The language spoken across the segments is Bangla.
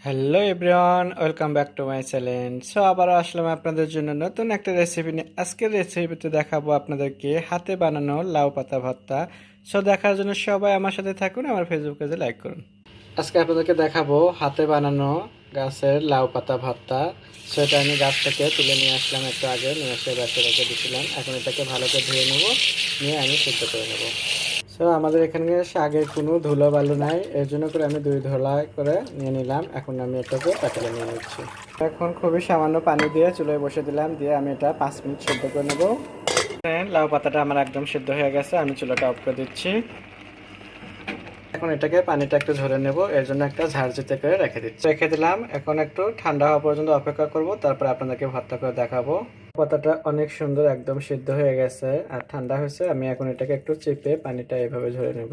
Hello everyone, welcome back to my channel. So আবারও আসলাম আপনাদের জন্য নতুন একটা রেসিপি নিয়ে। আজকের রেসিপিতে দেখাবো আপনাদেরকে হাতে বানানো লাউ পাতা ভর্তা। সো দেখার জন্য সবাই আমার সাথে থাকুন, আমার ফেসবুক পেজে লাইক করুন। আজকে আপনাদেরকে দেখাবো হাতে বানানো গাছের লাউ পাতা ভর্তা। সেটা আমি গাছ থেকে তুলে নিয়ে আসলাম, একটু আগে নিয়ে এসে গাছে রেখে দিয়েছিলাম। এখন এটাকে ভালো করে ধুয়ে নেবো, নিয়ে আমি সিদ্ধ করে নেবো। সো আমাদের এখানে শাকের কোনো ধুলো বালু নাই, এর জন্য করে আমি 2 ধলা করে নিয়ে নিলাম। এখন আমি এটাকে পাতিলে নিয়ে নিচ্ছি। এখন খুবই সামান্য পানি দিয়ে চুলায় বসে দিলাম, দিয়ে আমি এটা 5 মিনিট সিদ্ধ করে নেব। লাউ পাতাটা আমার একদম সিদ্ধ হয়ে গেছে, আমি চুলাটা অফ করে দিচ্ছি। এখন এটাকে পানিটা একটু ঝরে নেব, এর জন্য একটা ঝাড়ঝুতে করে রেখে দিলাম। এখন একটু ঠান্ডা হওয়া পর্যন্ত অপেক্ষা করব, তারপর আপনাদেরকে ভর্তা করে দেখাবো। পাতাটা অনেক সুন্দর একদম সিদ্ধ হয়ে গেছে আর ঠান্ডা হয়েছে। আমি এখন এটাকে একটু চিপে পানিটা এভাবে ঝরে নেব।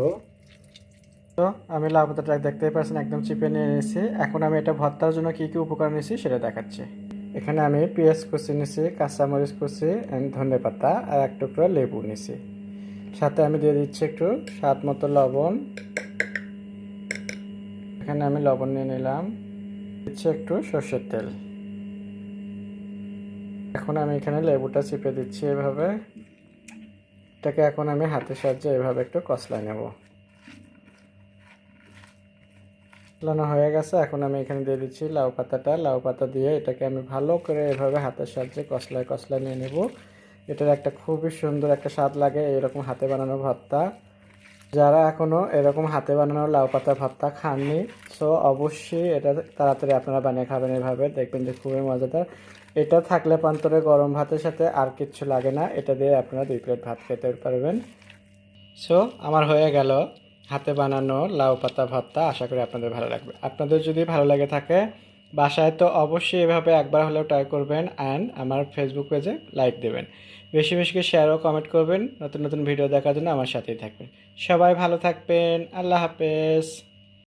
তো আমি লাউ পাতাটা দেখতেই পাচ্ছেন একদম চিপে নিয়ে নিয়েছি। এখন আমি এটা ভর্তার জন্য কি কি উপকরণ নিয়েছি সেটা দেখাচ্ছি। এখানে আমি পেঁয়াজ কুচি নিয়েছি, কাঁচামরিচ কুচি, ধনে পাতা আর এক টুকরো লেবু নিয়েছি। সাথে আমি দিয়ে দিচ্ছি একটু স্বাদ মতো লবণ। এখানে আমি লবণ নিয়ে নিলাম, দিচ্ছি একটু সর্ষের তেল। এখন আমি এখানে লেবুটা চিপে দিচ্ছি এভাবে। এটাকে এখন আমি হাতের সাহায্যে এভাবে একটু কষলায় নেব। কষলানো হয়ে গেছে, এখন আমি এখানে দিয়ে দিচ্ছি লাউ পাতাটা। লাউ পাতা দিয়ে এটাকে আমি ভালো করে এভাবে হাতের সাহায্যে কষলায় নিয়ে নেব। এটার একটা খুবই সুন্দর একটা স্বাদ লাগে এরকম হাতে বানানো ভর্তা। যারা এখনো এরকম হাতে বানানো লাউ পাতা ভর্তা খাননি, সো অবশ্যই এটা তাড়াতাড়ি আপনারা বানিয়ে খাবেন। এভাবে দেখবেন যে খুবই মজাদার। এটা থাকলে পান্তরে গরম ভাতের সাথে আর কিচ্ছু লাগে না, এটা দিয়ে আপনারা 2 প্লেট ভাত খেতে পারবেন। সো আমার হয়ে গেল হাতে বানানো লাউ পাতা ভর্তা। আশা করি আপনাদের ভালো লাগবে। আপনাদের যদি ভালো লাগে থাকে বাসায় তো অবশ্যই এভাবে একবার হলেও ট্রাই করবেন, অ্যান্ড আমার ফেসবুক পেজে লাইক দেবেন। বেশি বেশি করে শেয়ার ও কমেন্ট করবেন। নতুন নতুন ভিডিও দেখার জন্য আমার সাথেই থাকবেন। সবাই ভালো থাকবেন। আল্লাহ হাফেজ।